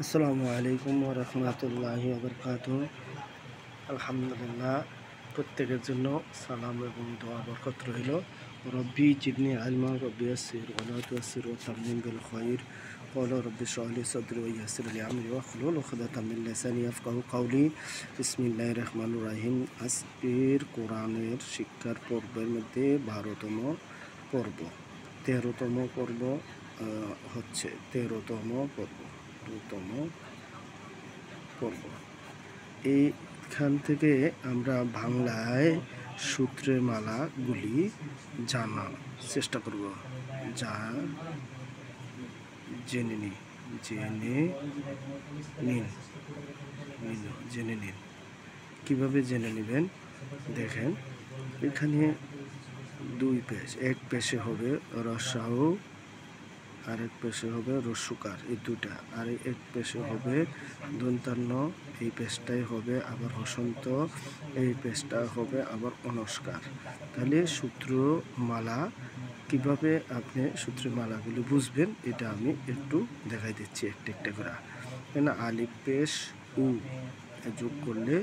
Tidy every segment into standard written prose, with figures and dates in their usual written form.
আসসালামু আলাইকুম ওয়া রাহমাতুল্লাহি ওয়া বারাকাতুহু। আলহামদুলিল্লাহ, প্রত্যেকের জন্য সালাম এবং দোয়া বরকত রইল। রব্বি জিদনি ইলমা রব্বি ইয়াসসির ওয়া লা তুয়াসসির ওয়া তাম্মিম বিল খায়র। ক্বালা রব্বি ইশরাহ লি সাদরি ওয়া ইয়াসসির লি আমরি ওয়াহলুল উকদাতাম মিন লিসানি ইয়াফকাহু কাওলি। বিসমিল্লাহির রহমানির রহিম। আজকের কোরআনের শিক্ষার পর্বের মধ্যে 12তম পর্ব, 13তম পর্ব হচ্ছে 13তম পর্ব। এইখান থেকে আমরা বাংলায় সূত্রের মালাগুলি জানার চেষ্টা করব। যা জেনে নিন কীভাবে জেনে নেবেন দেখেন। এখানে দুই পেশ, এক পেশে হবে রসাও, আরেক পেশে হবে রস্যকার, এই দুটা। আর এক পেশে হবে দন্তান্ন, এই পেশটাই হবে আবার হসন্ত, এই পেশটা হবে আবার অনস্কার। তাহলে সূত্রমালা কিভাবে আপনি সূত্রমালাগুলি বুঝবেন এটা আমি একটু দেখাই দিচ্ছি একটা একটা করে। কেন আলিফ পেশ উ যোগ করলে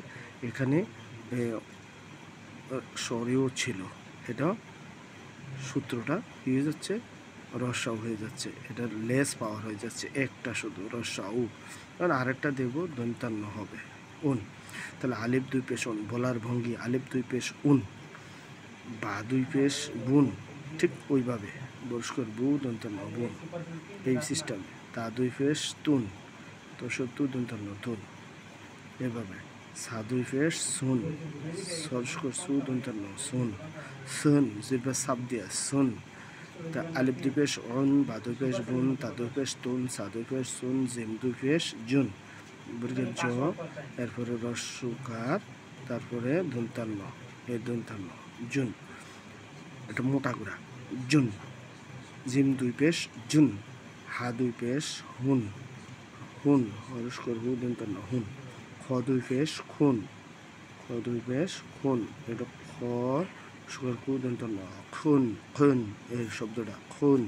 এখানে স্বরেও ছিল, এটা সূত্রটা কি হয়ে যাচ্ছে, রসাউ হয়ে যাচ্ছে, এটা লেস পাওয়ার হয়ে যাচ্ছে একটা শুধু রসাউ। কারণ আরেকটা দেব দন্তান্ন হবে উন। তাহলে আলিফ দুই পেশ উন, বলার ভঙ্গি আলিফ দুই পেশ উন, বা দুই পেশ বুন, ঠিক ওইভাবে বর্ষকর বু দন্তান্ন বুন, এই সিস্টেমে। তা দুই পেশ তুন, তো সত্তর দন্তান্ন তুন, এভাবে। সা দুই পেশ সুন, সরস্কর সু দন্তান্ন সুন, সুন জিরবা সাপ দিয়া সুন। তা আলিফ দুই পেশ অন, বা দুই পেশ বুন, তা দুই পেশ তুন, সা দুই পেশ সুন, জিম দুই পেশ জুন, বর্গের জ, এরপরে রস্যকার, তারপরে দন্তান্ন, এই দন্তান্ন জুন, এটা মোটা গুড়া জুন। জিম দুই পেশ জুন, হা দুই পেশ হুন, হুন হরস্কর হু দন্তান্ন হুন। খ দুই পেশ খুন, খ দুই পেশ খুন, এটা খ সুগার কু দন্তান্ন খুন, খুন এই শব্দটা খুন।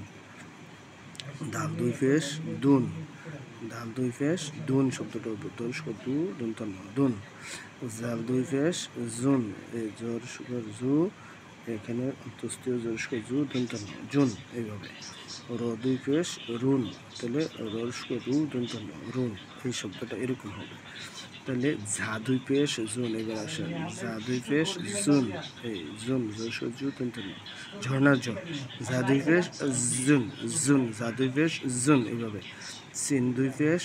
দাল দুই পেশ দুন, দাল দুই পেশ দুন শব্দটা দর্শক দু দন্তান্ন দুন। জাল দুই পেশ জুন, এই জোর সুগার জু, এখানে অন্তস্তীয় জোরস্কর জু দন্তান্ন জুন, এইভাবে। র দুই পেশ রুন, তাহলে রস্কর রু দন্তান্ন রুন, এই শব্দটা এরকম হবে। তাহলে ঝা দুই পেশ জুন, এবার আসেন ঝা দুই পেশ জুন, এই জুন জোরস্কর জু দন্তান্ন ঝর্ণার জ, ঝা দুই পেশ জুন জুন, ঝা দুই পেশ জুন, এইভাবে। সিন দুই পেশ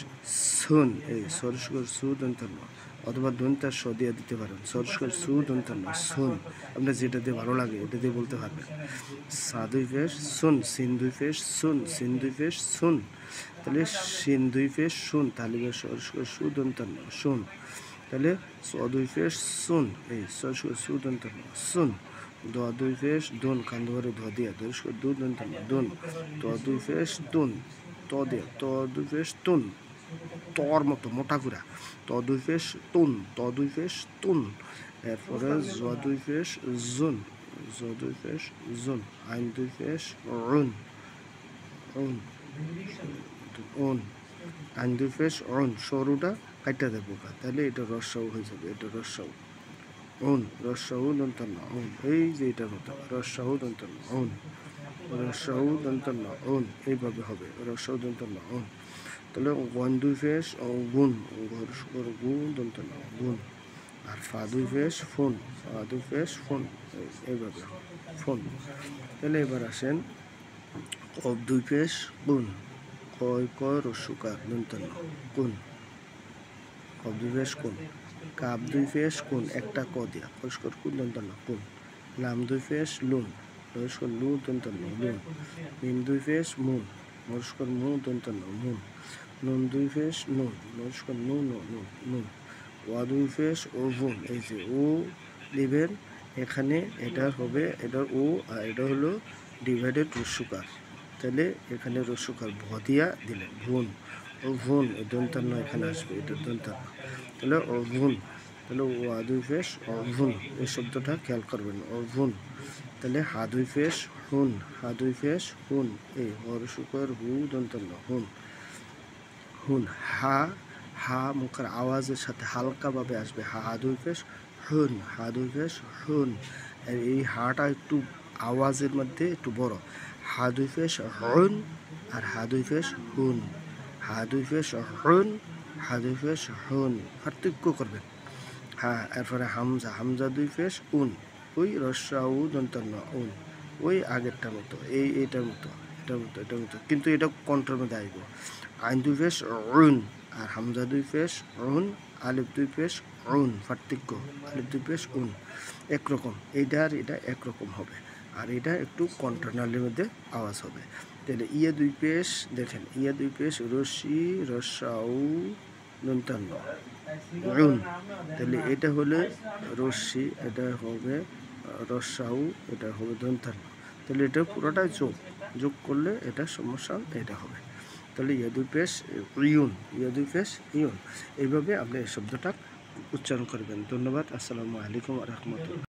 সুন, এই সরস্কর সু দন্তান্ন, অথবা দন্তার স দিয়ে দিতে পারেন, সরস্কর সু দন্তান্ন সুন, আপনার যেটা দিয়ে ভালো লাগে এটা দিয়ে বলতে পারবেন। সা দুই পেশ সুন, সিন দুই পেশ সুন, সিন দুই পেশ সুন, তাহলে সিন দুই পেশ সুন, তালিকা সরস্কর সু দন্তান্ন সুন। তাহলে স দুই পেশ সুন, এই সরস্কর সু দন্তান্ন সুন। দ দুই পেশ দুন, কান্দুয়ারে ধ দিয়া দর্শক দু দন্তান্ন দুন। ত দুই পেশ তুন, ত দিয়া ত দুই পেশ তুন, তর মতো মোটা গুড়া, ত দুই পেশ তুন, ত দুই পেশ তুন। এরপরে জ দুই পেশ জুন, জ দুই পেশ জুন, আইন দুই পেশ উন, উন উন, আইন দুই পেশ উন, সরুটা কাটা দেবো, তাহলে এটা রসাউ হয়ে যাবে, এটা রসাউ উন, রসাউ দন্তান্ন উন, এই যে এটার মতো রসাউ দন্তান্ন উন, রসাউ দন্তান্ন উন, এইভাবে হবে রসাউ দন্তান্ন উন। তাহলে ওয়ান দুই পেশ গুণ, গু দন্তান্ন গুণ। আর ফা দুই পেশ ফোন, ফা দুই পেশ ফোন, এইভাবে ফোন। তাহলে এবার আসেন কব দুই পেশ কুন, কয় কয় রস্যকার দন্তান্ন কুন, কব দুই পেশ কুন। কাপ দুই পেশ কুন, একটা ক দিয়া পরিষ্কার কুন দন্তান্ন কুন। লাম দুই পেশ লুন, পরিষ্কার লু দন্তান্ন লুন। মিম দুই পেশ মুন, পরিষ্কার মু দন্তান্ন মুন। নুন দুই পেশ নুন, পরিষ্কার নু নুন নুন। ওয়া দুই পেশ ওভুন, এই যে ও দিবেন এখানে, এটা হবে এটার ও, আর এটা হলো ডিভাইডেড রস্যকার, তাহলে এখানে রস্যকার ভ দিয়া দিলেন ভুন, ও ভুন, দন্তান্ন এখানে আসবে, এটা দন্তান্ন, তাহলে অভুন। তাহলে ওয়া দুই পেশ অভুন, এই শব্দটা খেয়াল করবেন অভুন। তাহলে হা দুই পেশ হুন, হা দুই পেশ হুন, এই হরস্যকার হু দন্তান্ন হুন। হুন। হা, হা মুখের আওয়াজের সাথে হালকাভাবে আসবে, হা দুই পেশ হুন, হা দুই পেশ হুন। এই হাটা একটু আওয়াজের মধ্যে একটু বড়, হা দুই পেশ হুন আর হা দুই পেশ হুন, হা দুই পেশ হুন, হা দুই পেশ হুন, পার্থক্য করবেন। হ্যাঁ, এরপরে হামজা, হামজা দুই পেশ উন, ওই রস্যা উ দন্তন্য উন, ওই আগেরটার মতো, এইটার মতো, এটার মতো, কিন্তু এটা কণ্ঠের মধ্যে আসবো। আইন দুই পেশ উন আর হামজা দুই পেশ উন, আলিফ দুই পেশ উন, পার্থক্য, আলিফ দুই পেশ উন একরকম, এইটা আর এটা একরকম হবে, আর এটা একটু কণ্ঠনালীর মধ্যে আওয়াজ হবে। তাহলে ইয়ে দুই পেশ দেখেন, ইয়ে দুই পেশ রশি রস্যা উ দন্তান্ন উন, তাহলে এটা হলে রশ্মি, এটা হবে রস্যাউ, এটা হবে দন্তান্ন, তাহলে এটা পুরোটাই যোগ করলে এটা সমস্যা এটা হবে। তাহলে ইয়া দুই পেশ ইউন, ইয়া দুই পেশ ইউন, এইভাবে আপনি এই শব্দটা উচ্চারণ করবেন। ধন্যবাদ। আসসালামু আলাইকুম ওয়া রাহমাতুল্লাহ।